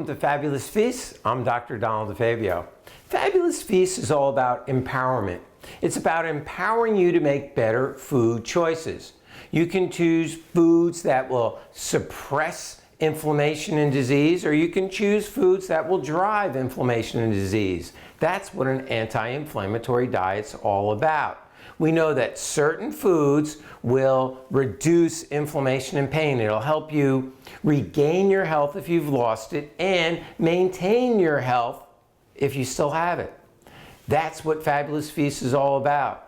Welcome to Fabulous Feasts. I'm Dr. Donald DeFabio. Fabulous Feasts is all about empowerment. It's about empowering you to make better food choices. You can choose foods that will suppress inflammation and disease, or you can choose foods that will drive inflammation and disease. That's what an anti-inflammatory diet's all about. We know that certain foods will reduce inflammation and pain. It'll help you regain your health if you've lost it and maintain your health if you still have it. That's what Fabulous Feast is all about.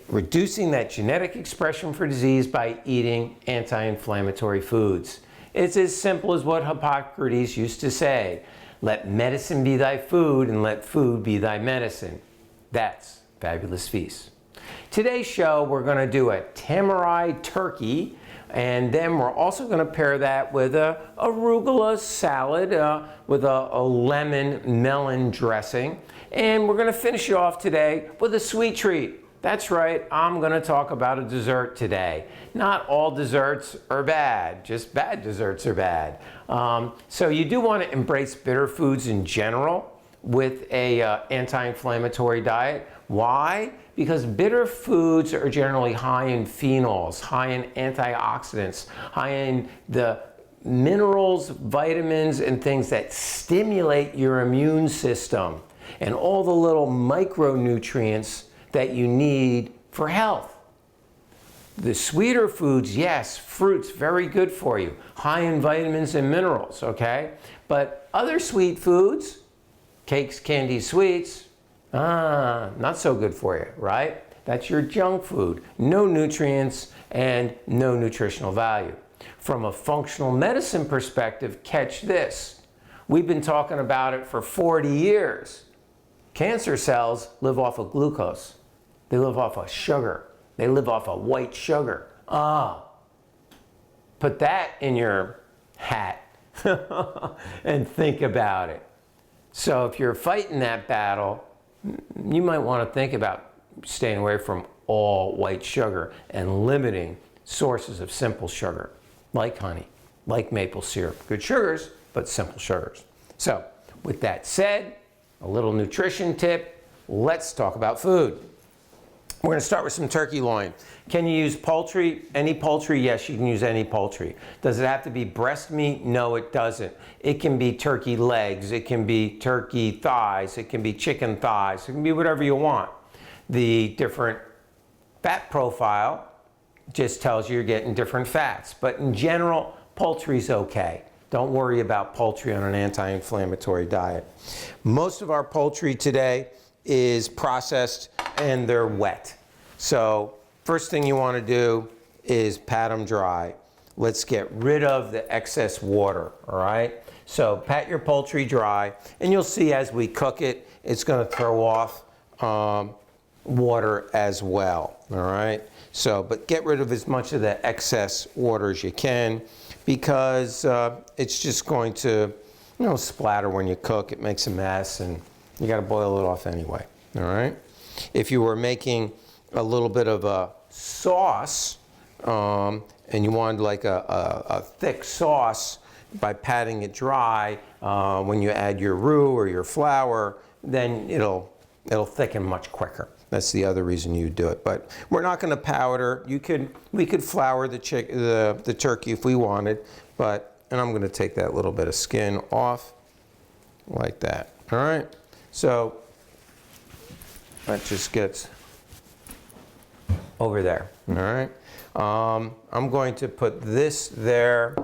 Reducing that genetic expression for disease by eating anti-inflammatory foods. It's as simple as what Hippocrates used to say. Let medicine be thy food and let food be thy medicine. That's Fabulous Feast. Today's show, we're going to do a Tamari Turkey, and then we're also going to pair that with a Arugula Salad with a lemon melon dressing. And we're going to finish it off today with a sweet treat. That's right, I'm going to talk about a dessert today. Not all desserts are bad, just bad desserts are bad. So you do want to embrace bitter foods in general with a anti-inflammatory diet. Why? Because bitter foods are generally high in phenols, high in antioxidants, high in the minerals, vitamins, and things that stimulate your immune system, and all the little micronutrients that you need for health. The sweeter foods, yes, fruits, very good for you, high in vitamins and minerals, okay? But other sweet foods, cakes, candies, sweets, not so good for you, right? That's your junk food. No nutrients and no nutritional value. From a functional medicine perspective, catch this. We've been talking about it for 40 years. Cancer cells live off of glucose. They live off of sugar. They live off of white sugar. Put that in your hat and think about it. So if you're fighting that battle, you might want to think about staying away from all white sugar and limiting sources of simple sugar, like honey, like maple syrup. Good sugars, but simple sugars. So with that said, a little nutrition tip, let's talk about food. We're going to start with some turkey loin. Can you use poultry? Any poultry? Yes, you can use any poultry. Does it have to be breast meat? No, it doesn't. It can be turkey legs, it can be turkey thighs, it can be chicken thighs, it can be whatever you want. The different fat profile just tells you you're getting different fats. But in general, poultry's okay. Don't worry about poultry on an anti-inflammatory diet. Most of our poultry today is processed and they're wet. So first thing you want to do is pat them dry. Let's get rid of the excess water, all right? So pat your poultry dry, and you'll see as we cook it, it's going to throw off water as well, all right? So, but get rid of as much of the excess water as you can, because it's just going to, splatter when you cook. It makes a mess, and you got to boil it off anyway, all right? If you were making a little bit of a sauce, and you wanted like a thick sauce, by patting it dry, when you add your roux or your flour, then it'll thicken much quicker. That's the other reason you do it. But we're not going to powder. We could flour the turkey if we wanted, and I'm going to take that little bit of skin off like that. All right. So that just gets over there. All right. I'm going to put this there.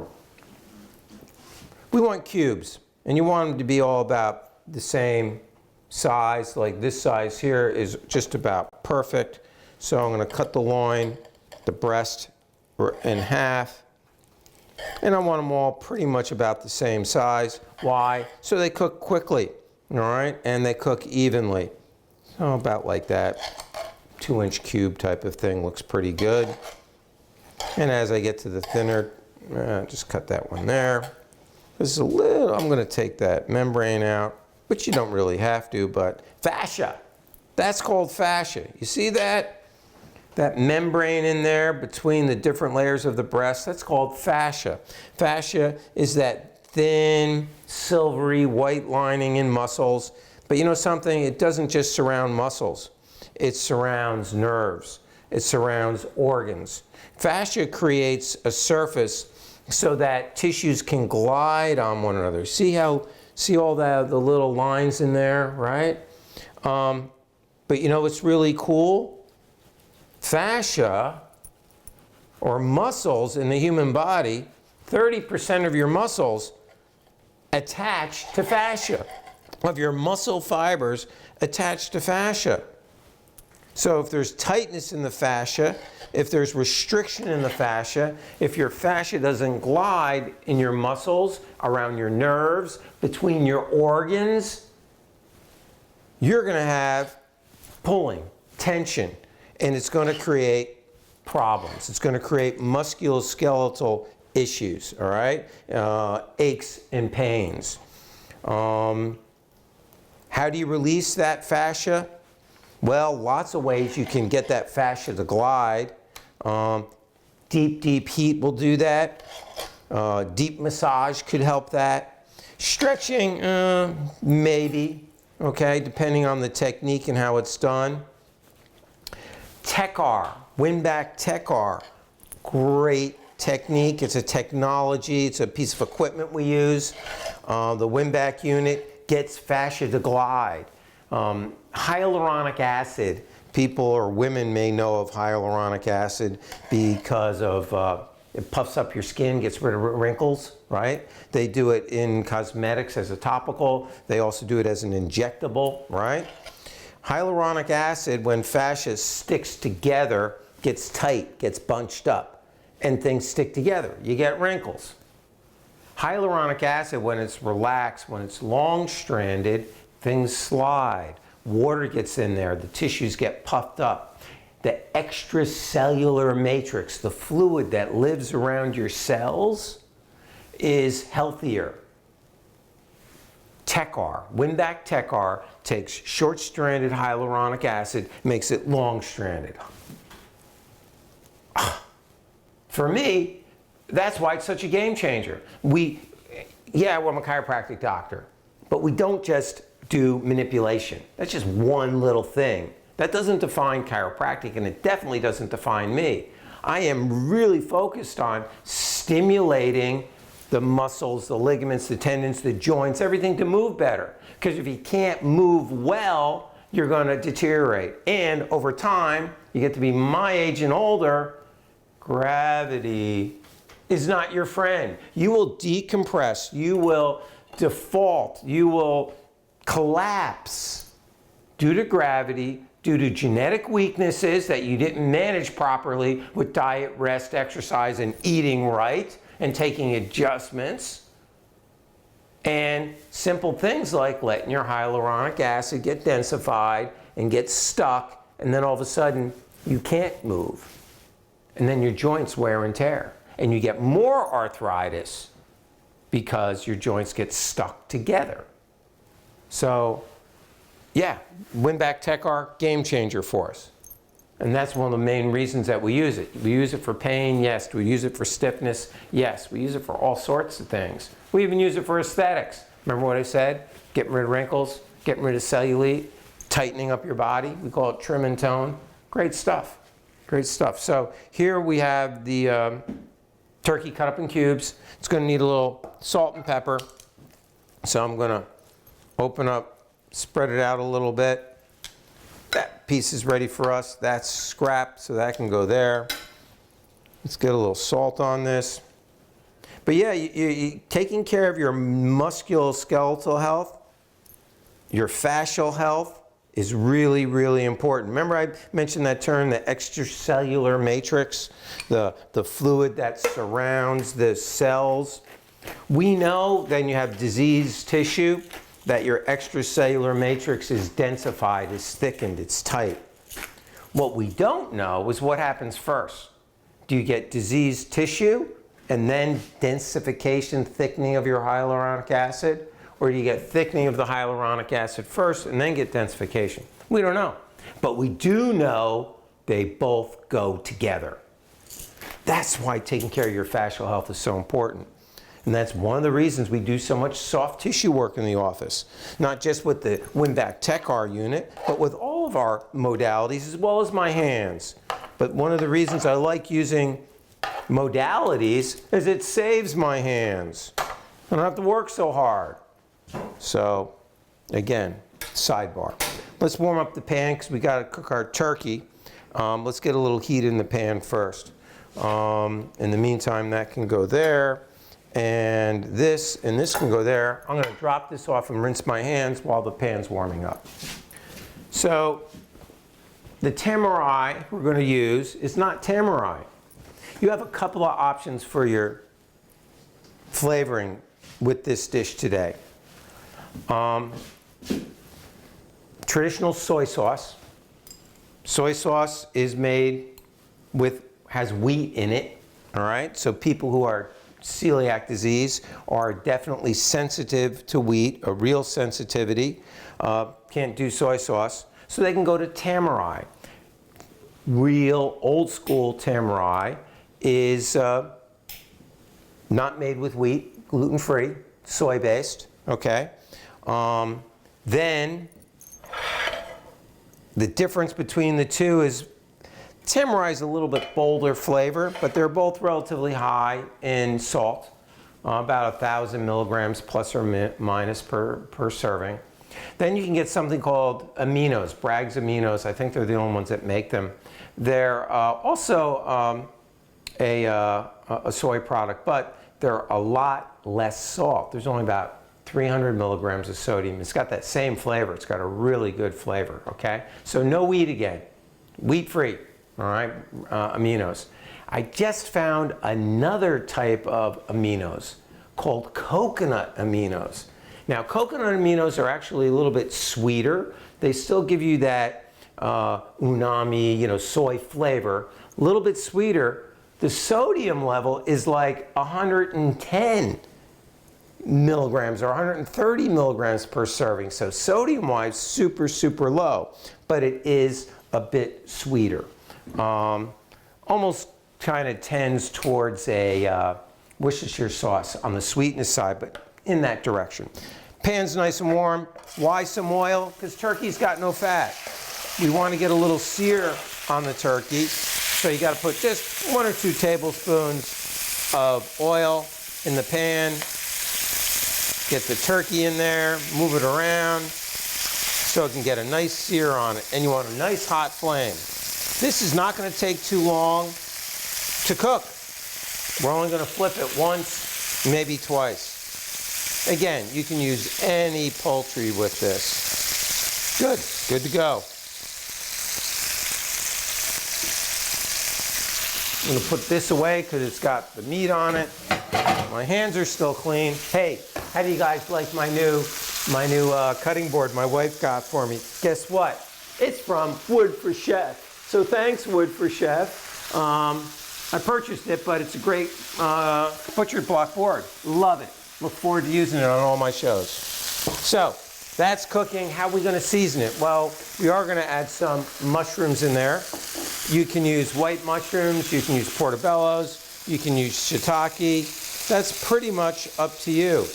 We want cubes, and you want them to be all about the same size. Like this size here is just about perfect. So I'm going to cut the loin, the breast in half, and I want them all pretty much about the same size. Why? So they cook quickly, all right, and they cook evenly. So about like that. 2-inch cube type of thing looks pretty good. And as I get to the thinner, just cut that one there. This is a little, I'm going to take that membrane out, which you don't really have to, but fascia. That's called fascia. You see that? That membrane in there between the different layers of the breast, that's called fascia. Fascia is that thin, silvery, white lining in muscles. But you know something? It doesn't just surround muscles. It surrounds nerves. It surrounds organs. Fascia creates a surface so that tissues can glide on one another. See all the little lines in there, right? But you know what's really cool? Fascia, or muscles in the human body, 30% of your muscles attach to fascia, of your muscle fibers attach to fascia. So if there's tightness in the fascia, if there's restriction in the fascia, if your fascia doesn't glide in your muscles, around your nerves, between your organs, you're going to have pulling, tension, and it's going to create problems. It's going to create musculoskeletal issues, all right? Aches and pains. How do you release that fascia? Well, lots of ways you can get that fascia to glide. Deep heat will do that. Deep massage could help that. Stretching, maybe, okay, depending on the technique and how it's done. Tech-R, Windback Tech-R, great technique. It's a technology, it's a piece of equipment we use. The Windback unit gets fascia to glide. Hyaluronic acid, people or women may know of hyaluronic acid because of it puffs up your skin, gets rid of wrinkles, right? They do it in cosmetics as a topical. They also do it as an injectable, right? Hyaluronic acid, when fascia sticks together, gets tight, gets bunched up, and things stick together. You get wrinkles. Hyaluronic acid, when it's relaxed, when it's long-stranded, things slide. Water gets in there, the tissues get puffed up. The extracellular matrix, the fluid that lives around your cells, is healthier. Tech-R, Windback Tech-R, takes short-stranded hyaluronic acid, makes it long-stranded. For me, that's why it's such a game changer. I'm a chiropractic doctor, but we don't just do manipulation. That's just one little thing. That doesn't define chiropractic, and it definitely doesn't define me. I am really focused on stimulating the muscles, the ligaments, the tendons, the joints, everything to move better. Because if you can't move well, you're going to deteriorate. And over time, you get to be my age and older, gravity is not your friend. You will decompress, you will default, you will collapse due to gravity, due to genetic weaknesses that you didn't manage properly with diet, rest, exercise, and eating right, and taking adjustments. And simple things like letting your hyaluronic acid get densified and get stuck, and then all of a sudden you can't move. And then your joints wear and tear. And you get more arthritis because your joints get stuck together. So, yeah, Windback Tech-R, game changer for us. And that's one of the main reasons that we use it. We use it for pain, yes. Do we use it for stiffness? Yes. We use it for all sorts of things. We even use it for aesthetics. Remember what I said? Getting rid of wrinkles, getting rid of cellulite, tightening up your body. We call it trim and tone. Great stuff. Great stuff. So here we have the turkey cut up in cubes. It's going to need a little salt and pepper. So I'm going to open up, spread it out a little bit. That piece is ready for us. That's scrap, so that can go there. Let's get a little salt on this. But yeah, you taking care of your musculoskeletal health, your fascial health is really, really important. Remember I mentioned that term, the extracellular matrix, the fluid that surrounds the cells. We know then you have diseased tissue, that your extracellular matrix is densified, is thickened, it's tight. What we don't know is what happens first. Do you get diseased tissue and then densification, thickening of your hyaluronic acid? Or do you get thickening of the hyaluronic acid first and then get densification? We don't know. But we do know they both go together. That's why taking care of your fascial health is so important. And that's one of the reasons we do so much soft tissue work in the office. Not just with the Winback Tech-R unit, but with all of our modalities as well as my hands. But one of the reasons I like using modalities is it saves my hands. I don't have to work so hard. So, again, sidebar. Let's warm up the pan because we got to cook our turkey. Let's get a little heat in the pan first. In the meantime, that can go there. And this can go there. I'm going to drop this off and rinse my hands while the pan's warming up. So the tamari we're going to use is not tamari. You have a couple of options for your flavoring with this dish today. Traditional soy sauce. Soy sauce is made has wheat in it, all right? So people who are celiac disease are definitely sensitive to wheat, a real sensitivity, can't do soy sauce, so they can go to tamari. Real old school tamari is not made with wheat, gluten-free, soy-based, okay? Then the difference between the two is tamari is a little bit bolder flavor, but they're both relatively high in salt, about 1,000 milligrams plus or minus per serving. Then you can get something called aminos, Bragg's aminos. I think they're the only ones that make them. They're also a soy product, but they're a lot less salt. There's only about 300 milligrams of sodium. It's got that same flavor. It's got a really good flavor, okay? So no wheat again, wheat-free. All right, aminos. I just found another type of aminos called coconut aminos. Now, coconut aminos are actually a little bit sweeter. They still give you that umami, soy flavor, a little bit sweeter. The sodium level is like 110 milligrams or 130 milligrams per serving. So sodium-wise, super, super low, but it is a bit sweeter. Almost kind of tends towards a Worcestershire sauce on the sweetness side, but in that direction. Pan's nice and warm. Why some oil? Because turkey's got no fat. We want to get a little sear on the turkey, so you got to put just 1 or 2 tablespoons of oil in the pan. Get the turkey in there, move it around so it can get a nice sear on it, and you want a nice hot flame. This is not going to take too long to cook. We're only going to flip it once, maybe twice. Again, you can use any poultry with this. Good to go. I'm going to put this away because it's got the meat on it. My hands are still clean. Hey, how do you guys like my new cutting board my wife got for me? Guess what? It's from Wood for Chef. So thanks, Wood for Chef. I purchased it, but it's a great butchered block board. Love it. Look forward to using it on all my shows. So that's cooking. How are we going to season it? Well, we are going to add some mushrooms in there. You can use white mushrooms. You can use portobellos. You can use shiitake. That's pretty much up to you.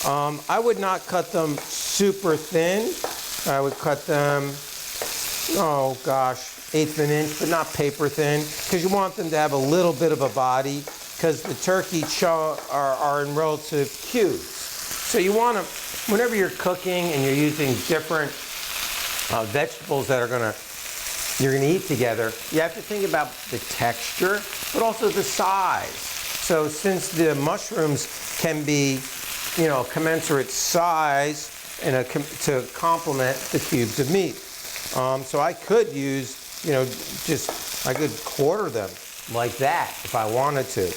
I would not cut them super thin. I would cut them, oh gosh, 1/8 of an inch, but not paper thin, because you want them to have a little bit of a body, because the turkey are in relative cubes. So you want to, whenever you're cooking and you're using different vegetables that you're gonna eat together, you have to think about the texture, but also the size. So since the mushrooms can be, commensurate size to complement the cubes of meat. So I could use, I could quarter them like that if I wanted to.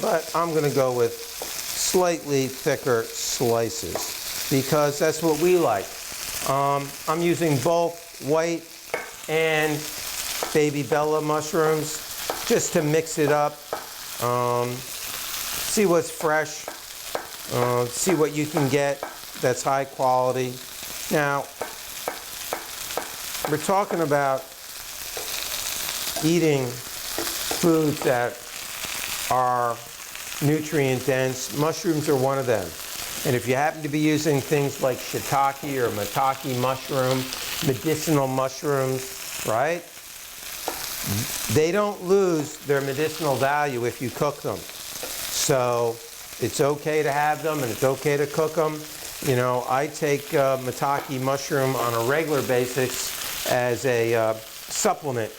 But I'm going to go with slightly thicker slices because that's what we like. I'm using both white and baby Bella mushrooms just to mix it up. See what's fresh. See what you can get that's high quality. Now, we're talking about eating foods that are nutrient dense. Mushrooms are one of them. And if you happen to be using things like shiitake or maitake mushroom, medicinal mushrooms, right? They don't lose their medicinal value if you cook them. So it's okay to have them and it's okay to cook them. You know, I take maitake mushroom on a regular basis as a supplement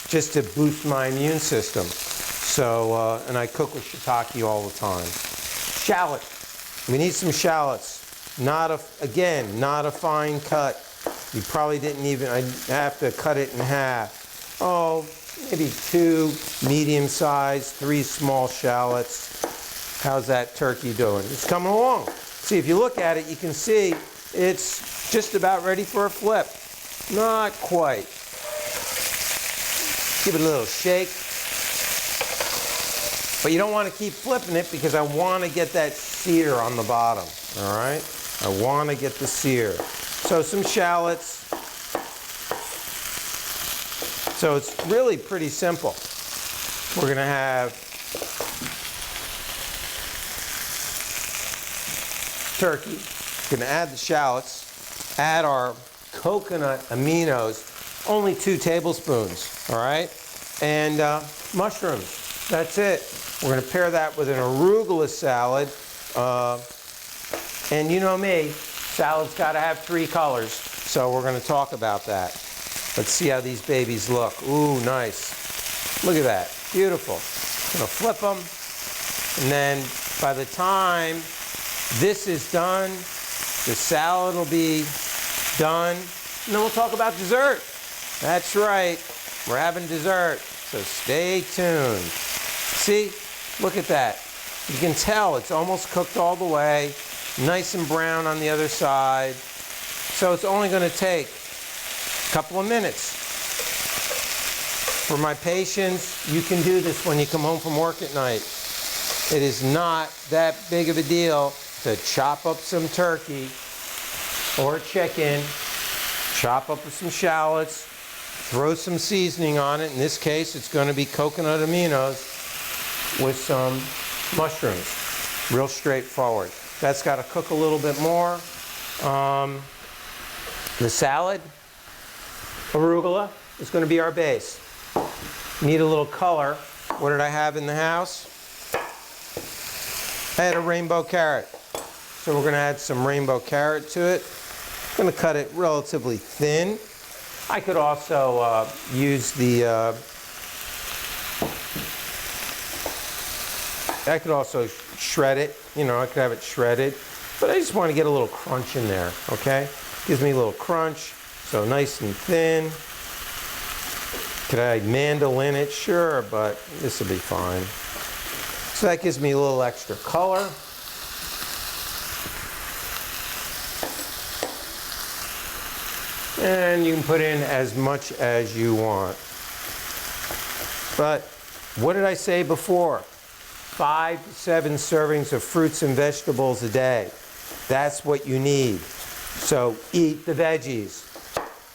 just to boost my immune system. So, and I cook with shiitake all the time. Shallot. We need some shallots. Not a fine cut. You probably didn't even, I have to cut it in half. Oh, maybe 2 medium-sized, 3 small shallots. How's that turkey doing? It's coming along. See, if you look at it, you can see it's just about ready for a flip. Not quite. Give it a little shake. But you don't want to keep flipping it because I want to get that sear on the bottom, all right? I want to get the sear. So some shallots. So it's really pretty simple. We're going to have turkey. We're going to add the shallots, add our coconut aminos, only 2 tablespoons, all right? And mushrooms, that's it. We're going to pair that with an arugula salad. And you know me, salad's got to have 3 colors, so we're going to talk about that. Let's see how these babies look. Ooh, nice. Look at that. Beautiful. I'm going to flip them. And then by the time this is done, the salad will be done. And then we'll talk about dessert. That's right. We're having dessert. So stay tuned. See? Look at that. You can tell it's almost cooked all the way. Nice and brown on the other side. So it's only going to take a couple of minutes. For my patients, you can do this when you come home from work at night. It is not that big of a deal to chop up some turkey or chicken, chop up some shallots, throw some seasoning on it. In this case, it's going to be coconut aminos with some mushrooms. Real straightforward. That's got to cook a little bit more. The salad, arugula, is going to be our base. Need a little color. What did I have in the house? I had a rainbow carrot. So we're going to add some rainbow carrot to it. I'm going to cut it relatively thin. I could also use the I could also shred it, you know, I could have it shredded, but I just want to get a little crunch in there, okay? Gives me a little crunch, so nice and thin. Could I mandolin it? Sure, but this will be fine. So that gives me a little extra color. And you can put in as much as you want. But what did I say before? 5 to 7 servings of fruits and vegetables a day. That's what you need. So eat the veggies.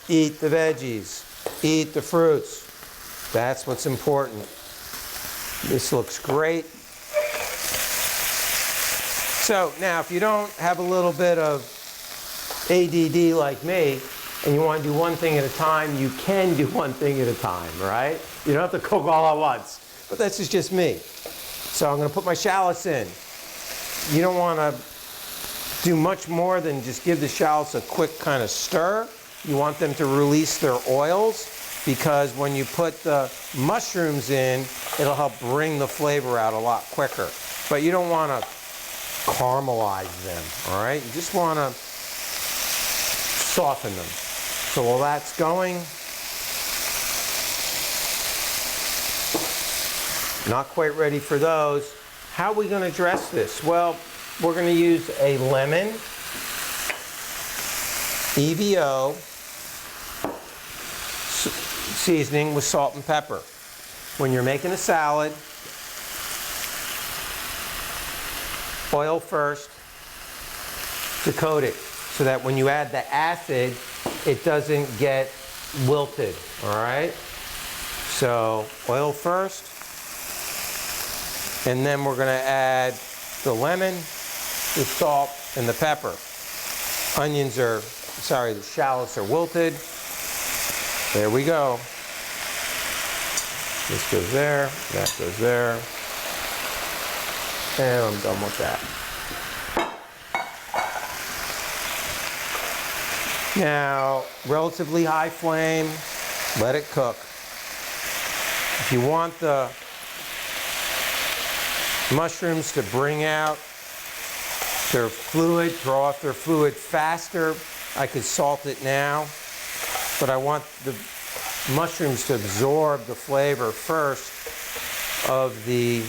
Eat the veggies. Eat the fruits. That's what's important. This looks great. So now if you don't have a little bit of ADD like me, and you want to do one thing at a time, you can do one thing at a time, right? You don't have to cook all at once. But this is just me. So I'm going to put my shallots in. You don't want to do much more than just give the shallots a quick kind of stir. You want them to release their oils because when you put the mushrooms in, it'll help bring the flavor out a lot quicker. But you don't want to caramelize them, all right? You just want to soften them. So while that's going, not quite ready for those. How are we going to dress this? Well, we're going to use a lemon, EVO, seasoning with salt and pepper. When you're making a salad, oil first to coat it so that when you add the acid, it doesn't get wilted, all right? So oil first. And then we're going to add the lemon, the salt, and the pepper. Onions are, sorry, the shallots are wilted. There we go. This goes there, that goes there. And I'm done with that. Now, relatively high flame, let it cook. If you want the mushrooms to bring out their fluid, draw off their fluid faster, I could salt it now, but I want the mushrooms to absorb the flavor first of the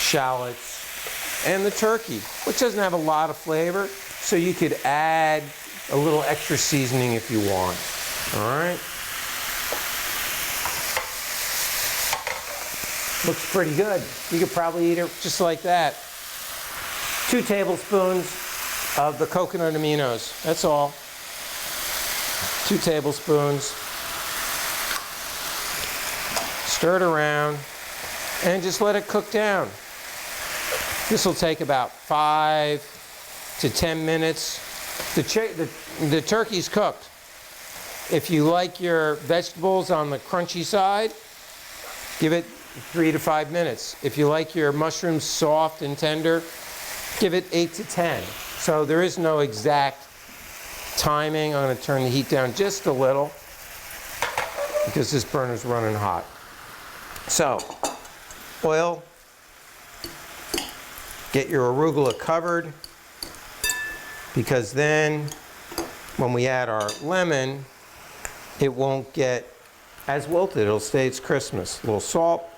shallots and the turkey, which doesn't have a lot of flavor, so you could add a little extra seasoning if you want. All right. Looks pretty good. You could probably eat it just like that. 2 tablespoons of the coconut aminos. That's all. 2 tablespoons. Stir it around and just let it cook down. This will take about 5 to 10 minutes. The turkey's cooked. If you like your vegetables on the crunchy side, give it 3 to 5 minutes. If you like your mushrooms soft and tender, give it 8 to 10. So there is no exact timing. I'm going to turn the heat down just a little because this burner's running hot. So, oil. Get your arugula covered, because then when we add our lemon, it won't get as wilted. It'll stay its crispness. A little salt.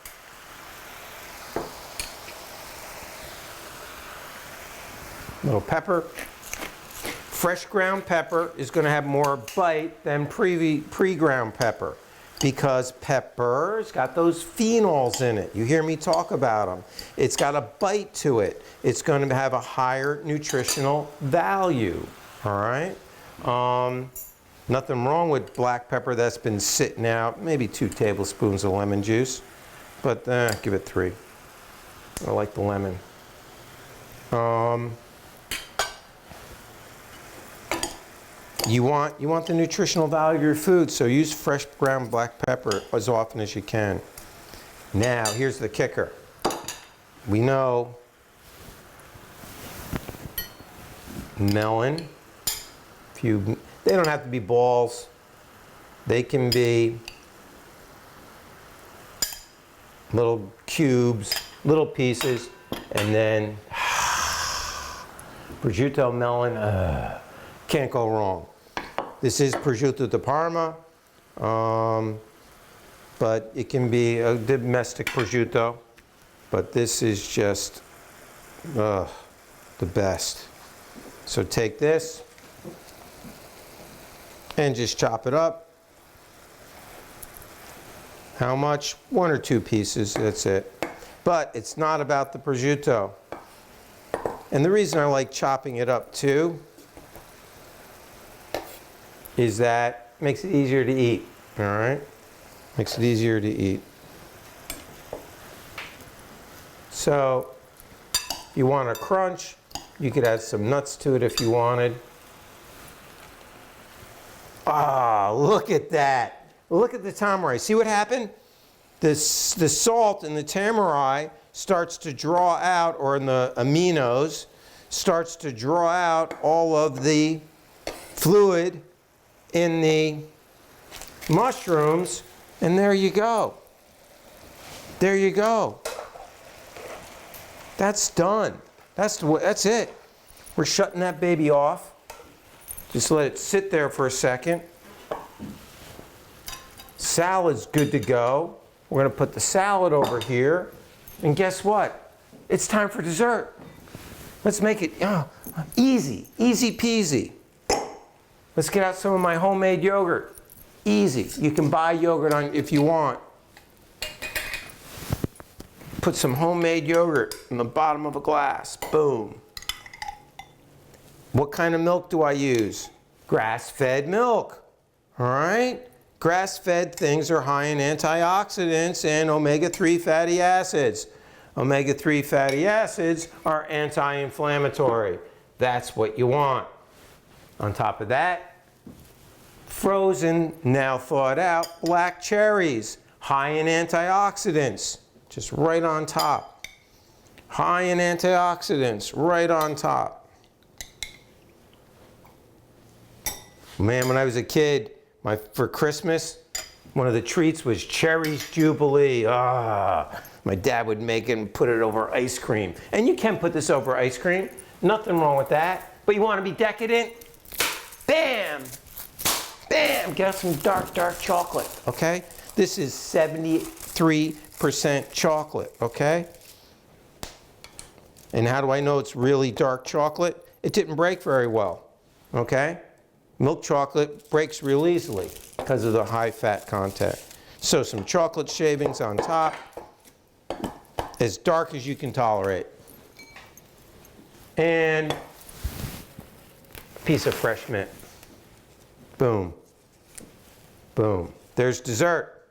Little pepper. Fresh ground pepper is going to have more bite than pre-ground pepper, because pepper's got those phenols in it. You hear me talk about them. It's got a bite to it. It's going to have a higher nutritional value. All right? Nothing wrong with black pepper that's been sitting out. Maybe 2 tablespoons of lemon juice, but give it 3. I like the lemon. You want the nutritional value of your food, so use fresh ground black pepper as often as you can. Now, here's the kicker. We know melon, they don't have to be balls. They can be little cubes, little pieces, and then prosciutto melon, can't go wrong. This is prosciutto di Parma, but it can be a domestic prosciutto, but this is just the best. So take this and just chop it up. How much? 1 or 2 pieces, that's it. But it's not about the prosciutto. And the reason I like chopping it up too is that it makes it easier to eat, all right? Makes it easier to eat. So, if you want a crunch, you could add some nuts to it if you wanted. Ah, look at that. Look at the tamari. See what happened? The salt in the tamari starts to draw out, or in the aminos, starts to draw out all of the fluid in the mushrooms, and there you go. There you go. That's done. That's it. We're shutting that baby off. Just let it sit there for a second. Salad's good to go. We're going to put the salad over here. And guess what? It's time for dessert. Let's make it easy, easy peasy. Let's get out some of my homemade yogurt. Easy. You can buy yogurt if you want. Put some homemade yogurt in the bottom of a glass. Boom. What kind of milk do I use? Grass-fed milk. All right? Grass-fed things are high in antioxidants and omega-3 fatty acids. Omega-3 fatty acids are anti-inflammatory. That's what you want. On top of that, frozen, now thawed out, black cherries, high in antioxidants, just right on top. High in antioxidants, right on top. Man, when I was a kid, for Christmas, one of the treats was Cherries Jubilee. My dad would make it and put it over ice cream. And you can put this over ice cream. Nothing wrong with that. But you want to be decadent? Bam! Bam! Get some dark, dark chocolate, okay? This is 73% chocolate, okay? And how do I know it's really dark chocolate? It didn't break very well, okay? Milk chocolate breaks real easily because of the high fat content. So some chocolate shavings on top, as dark as you can tolerate. And a piece of fresh mint. Boom. Boom. There's dessert.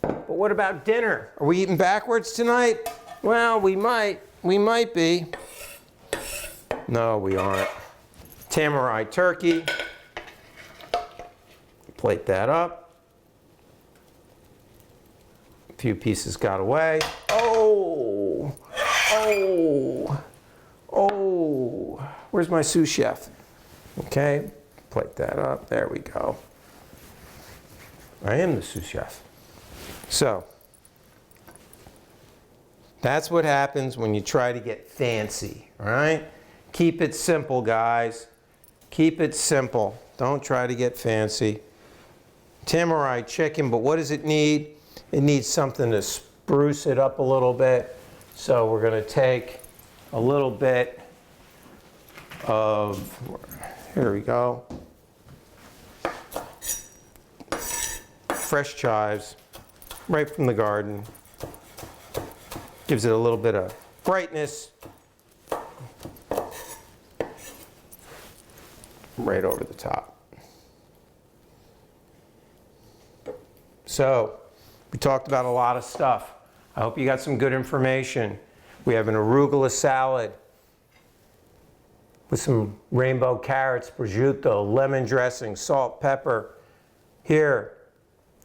But what about dinner? Are we eating backwards tonight? Well, we might. We might be. No, we aren't. Tamari turkey. Plate that up. A few pieces got away. Oh! Oh! Oh! Where's my sous chef? Okay, plate that up. There we go. I am the sous chef. So, that's what happens when you try to get fancy, all right? Keep it simple, guys. Keep it simple. Don't try to get fancy. Tamari chicken, but what does it need? It needs something to spruce it up a little bit. So we're going to take a little bit of, here we go, fresh chives, right from the garden. Gives it a little bit of brightness. Right over the top. So, we talked about a lot of stuff. I hope you got some good information. We have an arugula salad with some rainbow carrots, prosciutto, lemon dressing, salt, pepper. Here,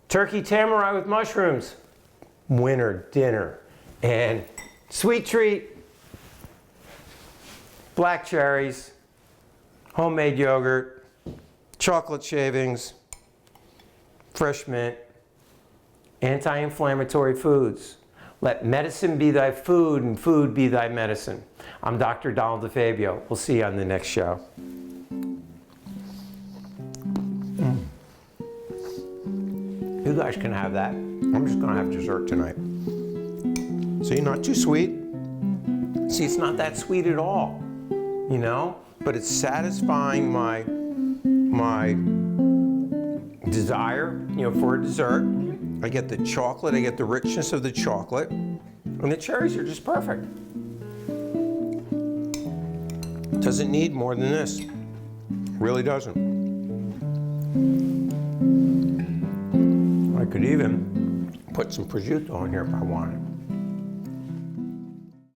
turkey tamari with mushrooms. Winter dinner. And sweet treat, black cherries, homemade yogurt, chocolate shavings, fresh mint, anti-inflammatory foods. Let medicine be thy food and food be thy medicine. I'm Dr. Donald DeFabio. We'll see you on the next show. You guys can have that. I'm just gonna have dessert tonight. See, not too sweet. See, it's not that sweet at all, you know? But it's satisfying my desire, you know, for a dessert. I get the chocolate, I get the richness of the chocolate, and the cherries are just perfect. Doesn't need more than this. Really doesn't. I could even put some prosciutto in here if I wanted.